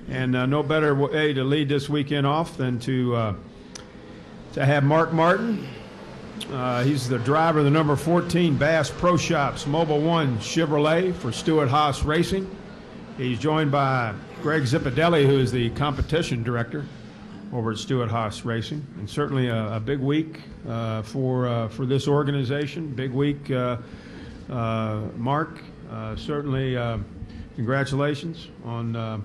And no better way to lead this weekend off than to have Mark Martin. He's the driver of the number 14 Bass Pro Shops Mobile One Chevrolet for Stewart-Haas Racing. He's joined by Greg Zipadelli, who is the competition director over at Stewart-Haas Racing. And certainly a big week for this organization. Big week, Mark. Certainly congratulations on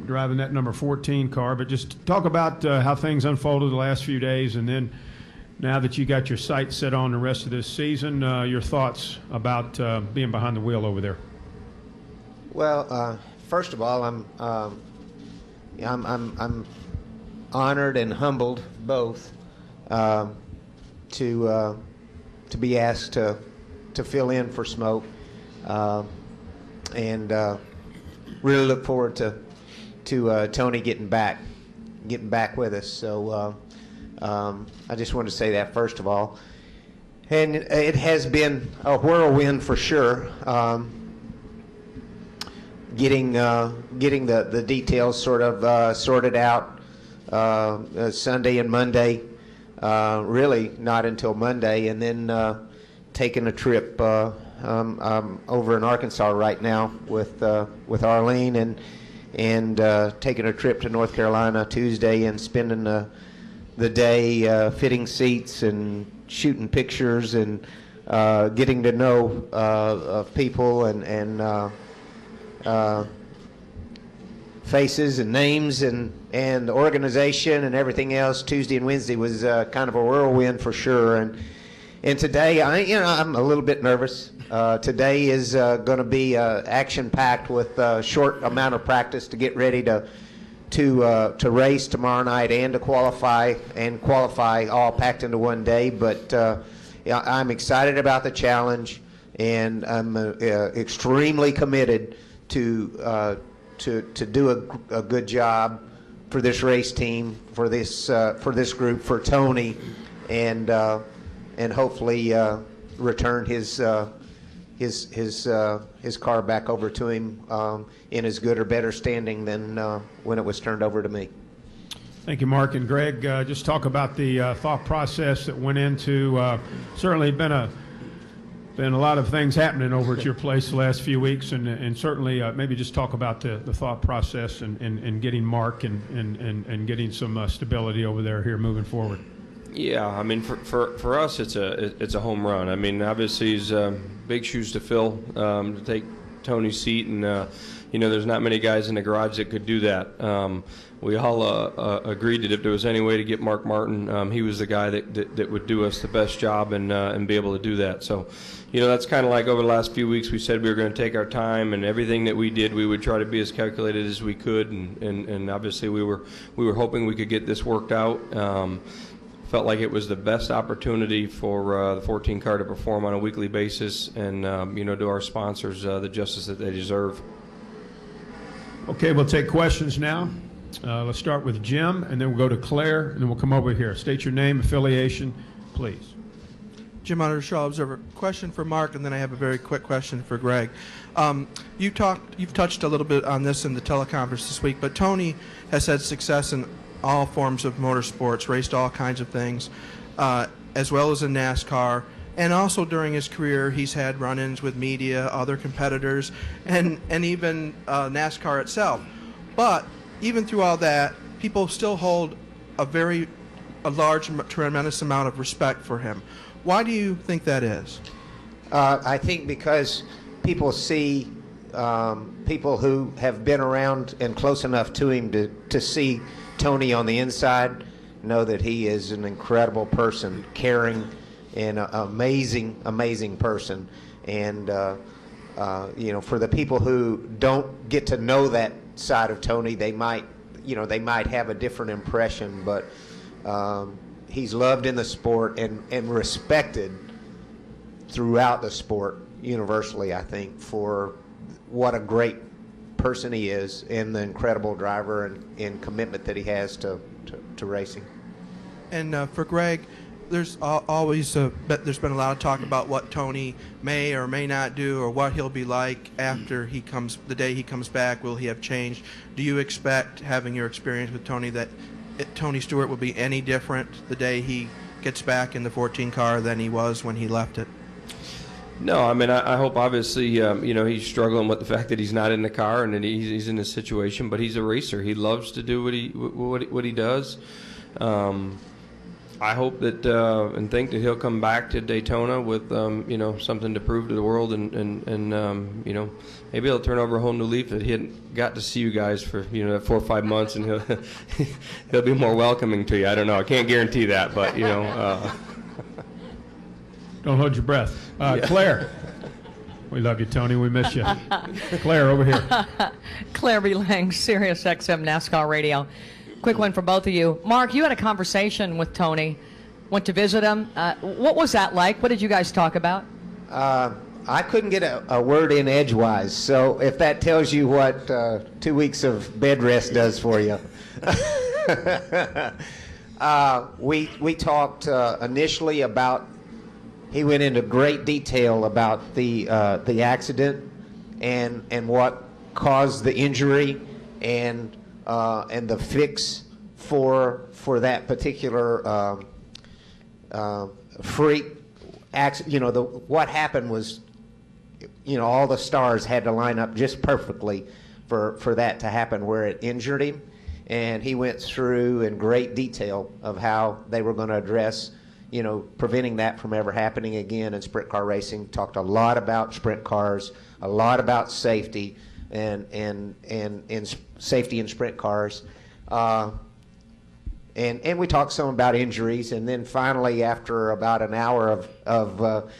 driving that number 14 car. But just talk about how things unfolded the last few days, and then now that you got your sights set on the rest of this season, your thoughts about being behind the wheel over there. Well, first of all, I'm honored and humbled both to be asked to fill in for Smoke, and really look forward to Tony getting back with us. So I just wanted to say that first of all, and it has been a whirlwind for sure. Getting the details sort of sorted out Sunday and Monday, really not until Monday, and then taking a trip. I'm over in Arkansas right now with Arlene, and taking a trip to North Carolina Tuesday and spending the day fitting seats and shooting pictures and getting to know people and faces and names and the organization and everything else. Tuesday and Wednesday was kind of a whirlwind for sure, and today I'm a little bit nervous. Today is going to be action-packed with a short amount of practice to get ready to race tomorrow night and to qualify all packed into one day. But I'm excited about the challenge, and I'm extremely committed to do a good job for this race team, for this group, for Tony, and hopefully return his car back over to him in as good or better standing than when it was turned over to me. Thank you, Mark and Greg. Just talk about the thought process that went into certainly been a lot of things happening over at your place the last few weeks, and certainly maybe just talk about the thought process and getting Mark and getting some stability over there here moving forward. Yeah, I mean, for us, it's a home run. I mean, obviously, he's big shoes to fill to take Tony's seat, and there's not many guys in the garage that could do that. We all agreed that if there was any way to get Mark Martin, he was the guy that would do us the best job and be able to do that. So, that's kind of like over the last few weeks, we said we were going to take our time, and everything that we did, we would try to be as calculated as we could, and obviously we were hoping we could get this worked out. Felt like it was the best opportunity for the 14 car to perform on a weekly basis and, do our sponsors the justice that they deserve. Okay, we'll take questions now. Let's start with Jim, and then we'll go to Claire, and then we'll come over here. State your name, affiliation, please. Jim Otter, Shaw Observer. Question for Mark, and then I have a very quick question for Greg. You've touched a little bit on this in the teleconference this week, but Tony has had success in all forms of motorsports, raced all kinds of things, as well as in NASCAR. And also during his career, he's had run-ins with media, other competitors, and even NASCAR itself. But even through all that, people still hold a large, tremendous amount of respect for him. Why do you think that is? I think because people see people who have been around and close enough to him to see Tony on the inside, know that he is an incredible person, caring, and an amazing person. And for the people who don't get to know that side of Tony, they might have a different impression, but he's loved in the sport and respected throughout the sport universally, I think, for what a great person he is and the incredible driver and commitment that he has to racing. And for Greg, there's always there's been a lot of talk about what Tony may or may not do, or what he'll be like after the day he comes back. Will he have changed? Do you expect, having your experience with Tony, that Tony Stewart will be any different the day he gets back in the 14 car than he was when he left it? No, I mean, I hope, obviously, he's struggling with the fact that he's not in the car and that he's in this situation, but he's a racer. He loves to do what he does. I hope that and think that he'll come back to Daytona with something to prove to the world, and maybe he'll turn over a whole new leaf that he hadn't got to see you guys for 4 or 5 months, and he'll be more welcoming to you. I don't know. I can't guarantee that, but Don't hold your breath. Claire. We love you, Tony. We miss you. Claire, over here. Claire B. Lang, Sirius XM NASCAR Radio. Quick one for both of you. Mark, you had a conversation with Tony. Went to visit him. What was that like? What did you guys talk about? I couldn't get a word in edgewise, so if that tells you what 2 weeks of bed rest does for you. We talked initially about, he went into great detail about the accident and what caused the injury and the fix for that particular freak accident. What happened was, all the stars had to line up just perfectly for that to happen where it injured him, and he went through in great detail of how they were going to address preventing that from ever happening again in sprint car racing. Talked a lot about sprint cars, a lot about safety and safety in sprint cars. And we talked some about injuries, and then finally, after about an hour of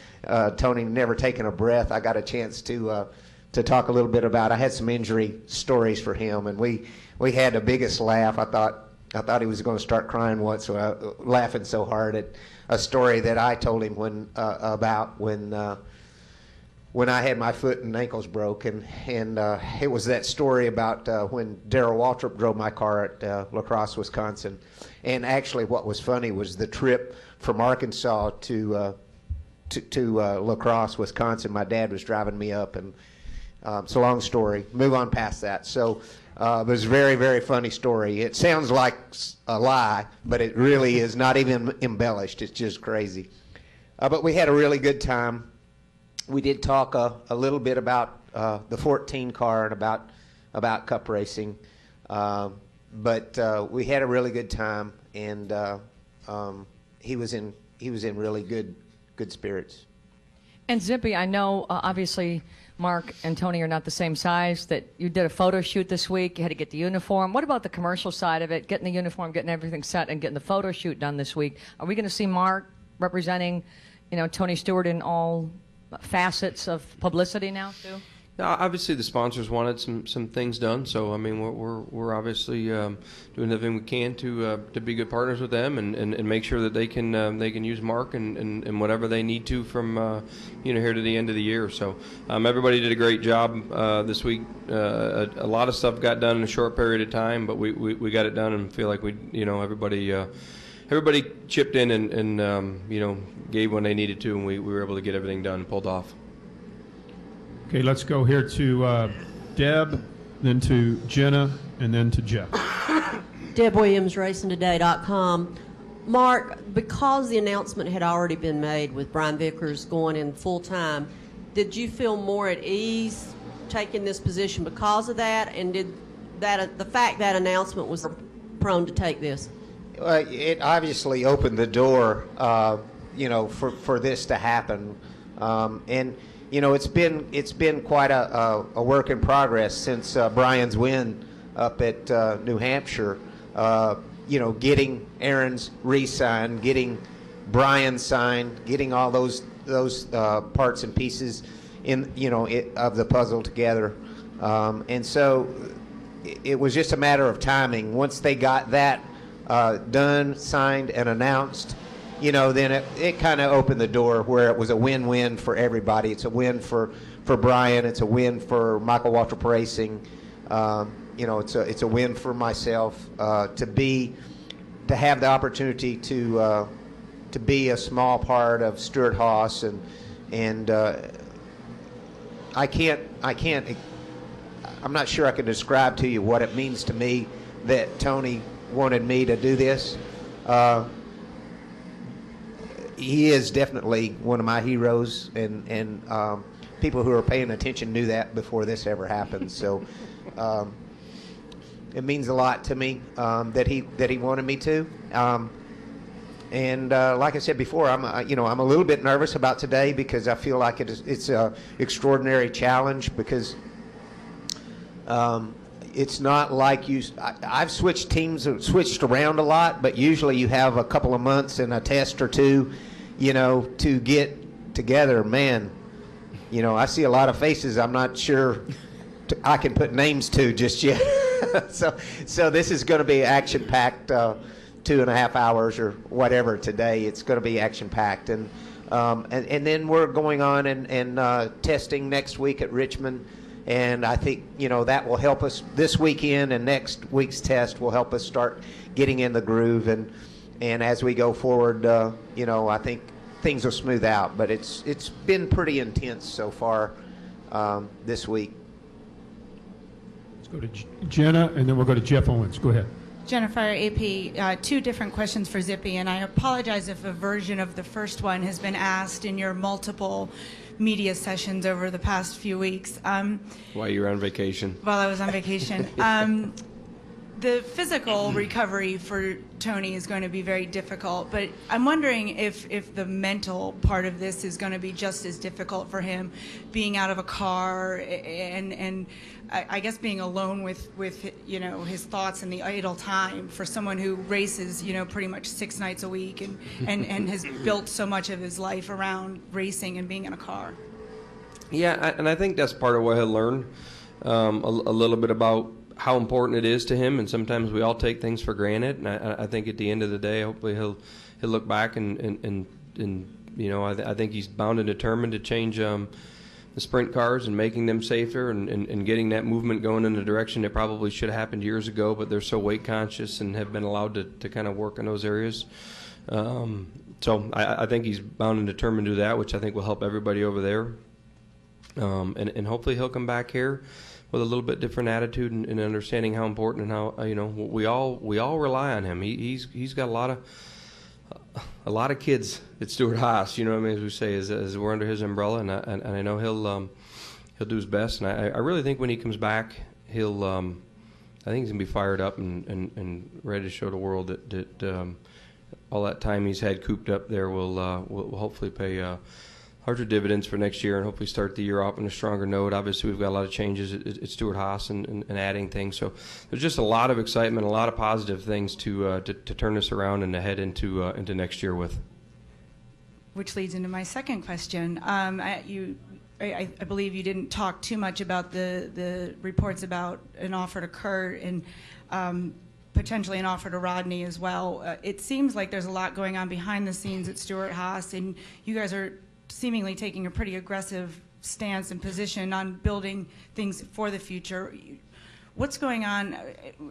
Tony never taking a breath, I got a chance to talk a little bit about. I had some injury stories for him, and we had the biggest laugh. I thought he was going to start crying once, laughing so hard at a story that I told him when I had my foot and ankles broke, and it was that story about when Darrell Waltrip drove my car at La Crosse, Wisconsin. And actually, what was funny was the trip from Arkansas to La Crosse, Wisconsin. My dad was driving me up, and it's a long story. Move on past that. So it was a very, very funny story. It sounds like a lie, but it really is not even embellished. It's just crazy. But we had a really good time. We did talk a little bit about the 14 car and about cup racing, but we had a really good time, and he was in really good spirits. And Zippy, I know obviously Mark and Tony are not the same size. That you did a photo shoot this week. You had to get the uniform. What about the commercial side of it? Getting the uniform, getting everything set, and getting the photo shoot done this week. Are we going to see Mark representing, Tony Stewart in all facets of publicity now too? Obviously, the sponsors wanted some things done, so I mean we're obviously doing everything we can to be good partners with them and make sure that they can use Mark and whatever they need to from here to the end of the year. So everybody did a great job this week. A lot of stuff got done in a short period of time, but we got it done and feel like everybody chipped in and gave when they needed to, and we were able to get everything done and pulled off. Okay, let's go here to Deb, then to Jenna, and then to Jeff. Deb Williams, RacingToday.com. Mark, because the announcement had already been made with Brian Vickers going in full time, did you feel more at ease taking this position because of that? And did the fact that announcement was prone to take this? It obviously opened the door, for this to happen, and it's been quite a work in progress since Brian's win up at New Hampshire. Getting Aaron's re-signed, getting Brian signed, getting all those parts and pieces of the puzzle together, and so it was just a matter of timing. Once they got that done, signed, and announced, then it kind of opened the door where it was a win-win for everybody. It's a win for Brian. It's a win for Michael Waltrip Racing. It's a win for myself to have the opportunity to to be a small part of Stuart Haas, and I'm not sure I can describe to you what it means to me that Tony wanted me to do this. He is definitely one of my heroes, and people who are paying attention knew that before this ever happened. So it means a lot to me that he wanted me to. And like I said before, I'm a little bit nervous about today because I feel like it's an extraordinary challenge because it's not like I've switched teams, switched around a lot, but usually you have a couple of months and a test or two, to get together. Man, I see a lot of faces I'm not sure I can put names to just yet. So this is going to be action-packed 2.5 hours or whatever today. It's going to be action-packed. And then we're going on and testing next week at Richmond. And I think, that will help us this weekend, and next week's test will help us start getting in the groove. And as we go forward, I think things will smooth out. But it's been pretty intense so far this week. Let's go to Jenna, and then we'll go to Jeff Owens. Go ahead. Jennifer, AP, 2 different questions for Zippy, and I apologize if a version of the first one has been asked in your multiple media sessions over the past few weeks. While you were on vacation. While I was on vacation. The physical recovery for Tony is going to be very difficult, but I'm wondering if the mental part of this is going to be just as difficult for him, being out of a car and I guess being alone with his thoughts and the idle time for someone who races pretty much 6 nights a week and has built so much of his life around racing and being in a car. Yeah, and I think that's part of what he'll learn a little bit about how important it is to him, and sometimes we all take things for granted. And I think at the end of the day, hopefully he'll look back and I think he's bound and determined to change the sprint cars and making them safer and getting that movement going in a direction that probably should have happened years ago, but they're so weight conscious and have been allowed to kind of work in those areas. So I think he's bound and determined to do that, which I think will help everybody over there. And hopefully he'll come back here with a little bit different attitude and understanding how important and how we all rely on him. He's got a lot of kids at Stuart Haas. As we say, as we're under his umbrella, and I know he'll do his best. And I really think when he comes back, I think he's gonna be fired up and ready to show the world that all that time he's had cooped up there will hopefully pay larger dividends for next year, and hopefully start the year off on a stronger note. Obviously, we've got a lot of changes at Stuart Haas and adding things. So there's just a lot of excitement, a lot of positive things to turn this around and to head into next year with. Which leads into my second question. I believe you didn't talk too much about the reports about an offer to Kurt and potentially an offer to Rodney as well. It seems like there's a lot going on behind the scenes at Stuart Haas, and you guys are seemingly taking a pretty aggressive stance and position on building things for the future. What's going on?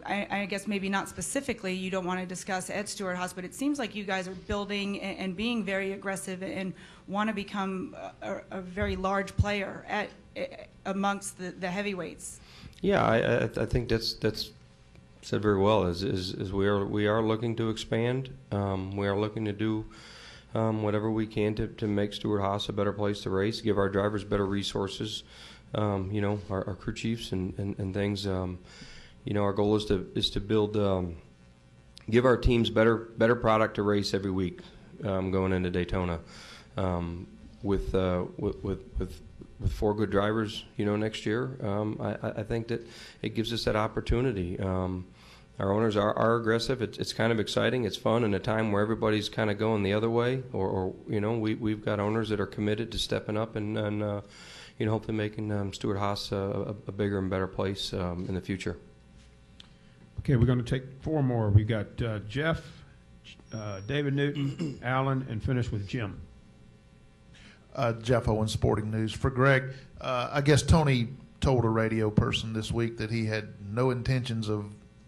I guess maybe not specifically, you don't want to discuss at Stuart Haas, but it seems like you guys are building and being very aggressive and want to become a very large player amongst the heavyweights. Yeah, I think that's said very well. Is we are looking to expand. We are looking to do whatever we can to make Stuart Haas a better place to race, give our drivers better resources, our crew chiefs and things. Our goal is to build, give our teams better product to race every week going into Daytona, with 4 good drivers, next year. I think that it gives us that opportunity. Our owners are aggressive. It's kind of exciting. It's fun in a time where everybody's kind of going the other way. Or we've got owners that are committed to stepping up and hopefully making Stuart Haas a bigger and better place in the future. Okay, we're going to take 4 more. We got Jeff, David Newton, Alan, and finish with Jim. Jeff Owens, Sporting News. For Greg, I guess Tony told a radio person this week that he had no intentions of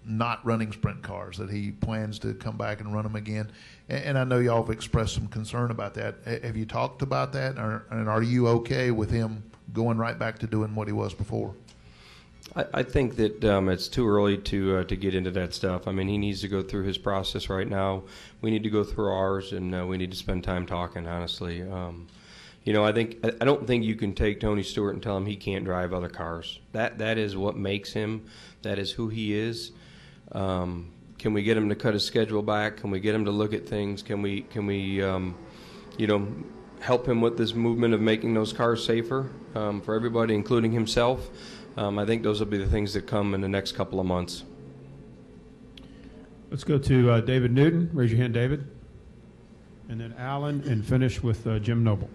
not running sprint cars, that he plans to come back and run them again. And I know y'all have expressed some concern about that. Have you talked about that, and are you okay with him going right back to doing what he was before? I think that it's too early to get into that stuff. I mean, he needs to go through his process right now. We need to go through ours, and we need to spend time talking, honestly. I don't think you can take Tony Stewart and tell him he can't drive other cars. That is what makes him. That is who he is. Can we get him to cut his schedule back? Can we get him to look at things? Can we help him with this movement of making those cars safer for everybody, including himself? I think those will be the things that come in the next couple of months. Let's go to David Newton. Raise your hand, David. And then Alan, and finish with Jim Noble.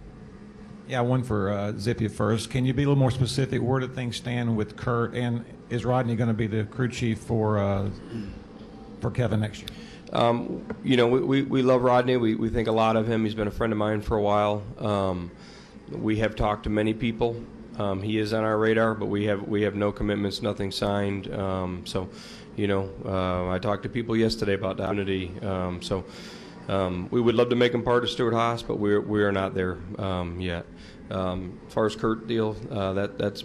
Yeah, one for Zippy first. Can you be a little more specific? Where do things stand with Kurt, and is Rodney going to be the crew chief for Kevin next year? We love Rodney. We think a lot of him. He's been a friend of mine for a while. We have talked to many people. He is on our radar, but we have no commitments, nothing signed. I talked to people yesterday about the opportunity. We would love to make him part of Stewart Haas, but we are not there yet. As far as Kurt deal, that's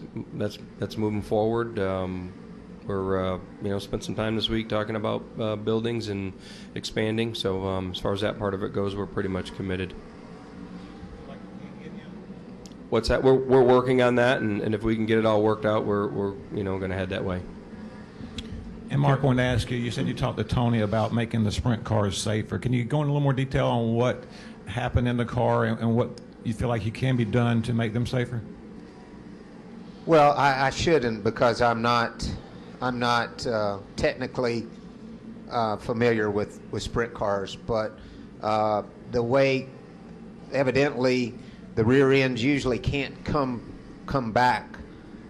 moving forward. We're spent some time this week talking about buildings and expanding. So as far as that part of it goes, we're pretty much committed. What's that? We're working on that, and if we can get it all worked out, we're going to head that way. And Mark, I wanted to ask you, you said you talked to Tony about making the sprint cars safer. Can you go into a little more detail on what happened in the car and what you feel like can be done to make them safer? Well, I shouldn't, because I'm not technically familiar with sprint cars, but the way evidently the rear ends usually can't come back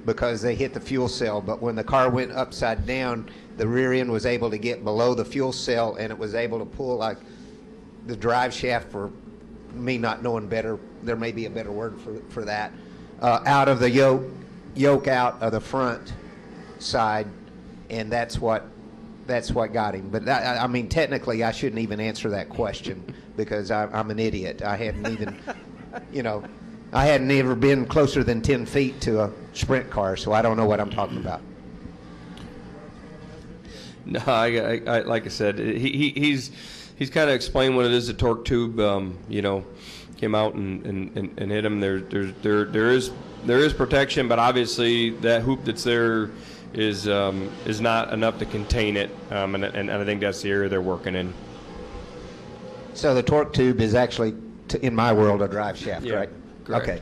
because they hit the fuel cell, but when the car went upside down, the rear end was able to get below the fuel cell, and it was able to pull, like, the drive shaft, for me not knowing better, there may be a better word for that, out of the yoke out of the front side, and that's what got him. But I mean, technically, I shouldn't even answer that question because I'm an idiot. I hadn't even, I hadn't ever been closer than 10 feet to a sprint car, so I don't know what I'm talking about. No, I like I said, he's kind of explained what it is. The torque tube, came out and hit him. There is protection, but obviously that hoop that's there is not enough to contain it, and I think that's the area they're working in. So the torque tube is actually, in my world, a drive shaft, Yeah, right? correct. Okay.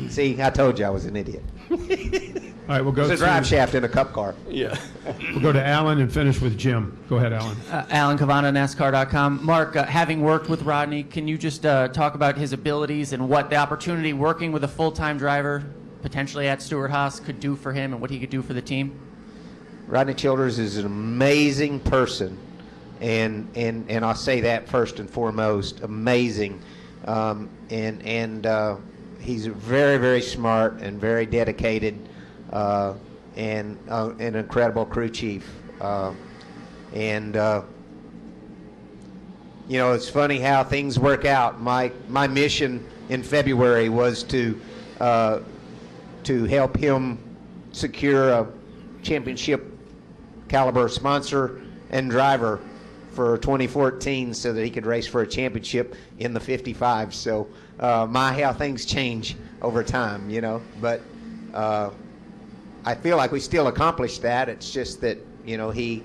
See, I told you I was an idiot. All right, we'll go It's a drive shaft in a cup car. Yeah. We'll go to Alan and finish with Jim. Go ahead, Alan. Alan Cavana, NASCAR.com. Mark, having worked with Rodney, can you just talk about his abilities and what the opportunity working with a full-time driver, potentially at Stewart Haas, could do for him and what he could do for the team? Rodney Childers is an amazing person, and I'll say that first and foremost, amazing. He's very, very smart and very dedicated, and an incredible crew chief. It's funny how things work out. My mission in February was to help him secure a championship caliber sponsor and driver for 2014 so that he could race for a championship in the 55. So how things change over time, but I feel like we still accomplished that. It's just that he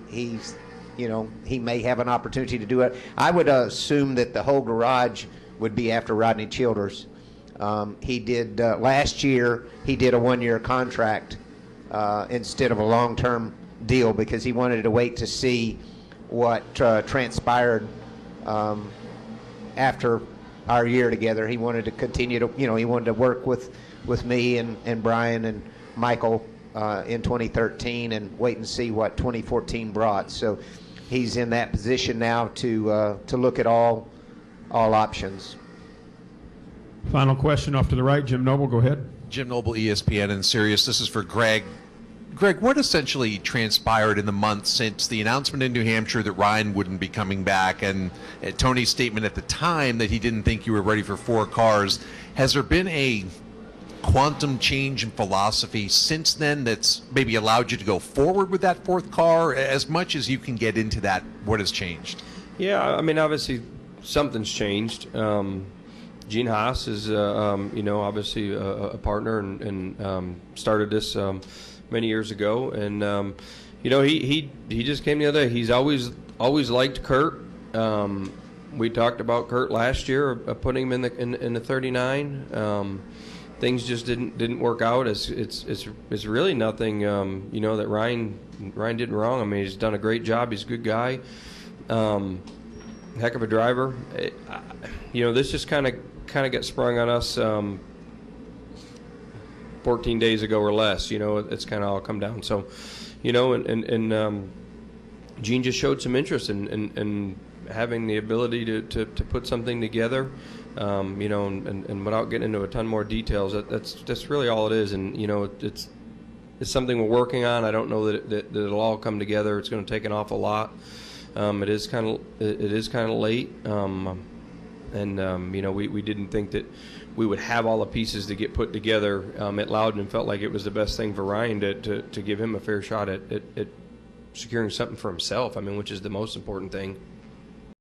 may have an opportunity to do it. I would assume that the whole garage would be after Rodney Childers. He did last year. He did a one-year contract instead of a long-term deal because he wanted to wait to see what transpired after our year together. He wanted to continue to, he wanted to work with me and Brian and Michael in 2013 and wait and see what 2014 brought. So he's in that position now to look at all options. Final question off to the right, Jim Noble. Go ahead. Jim Noble, ESPN and Sirius. This is for Greg. Greg, what essentially transpired in the months since the announcement in New Hampshire that Ryan wouldn't be coming back and Tony's statement at the time that he didn't think you were ready for 4 cars? Has there been a quantum change in philosophy since then that's maybe allowed you to go forward with that 4th car? As much as you can get into that, what has changed? Yeah, I mean, obviously something's changed. Gene Haas is, obviously a partner and started this many years ago. And, he just came the other day. He's always liked Kurt. We talked about Kurt last year, putting him in the 39. Things just didn't work out. It's really nothing, that Ryan did wrong. I mean, he's done a great job. He's a good guy. Heck of a driver. This just kind of got sprung on us 14 days ago or less. It's kind of all come down. So, and Gene just showed some interest in having the ability to put something together. And without getting into a ton more details, that's really all it is. And it's something we're working on. I don't know that it'll all come together. It's going to take an awful lot. It is kind of late, and we didn't think that we would have all the pieces to get put together at Loudon, and felt like it was the best thing for Ryan to give him a fair shot at securing something for himself. I mean, which is the most important thing.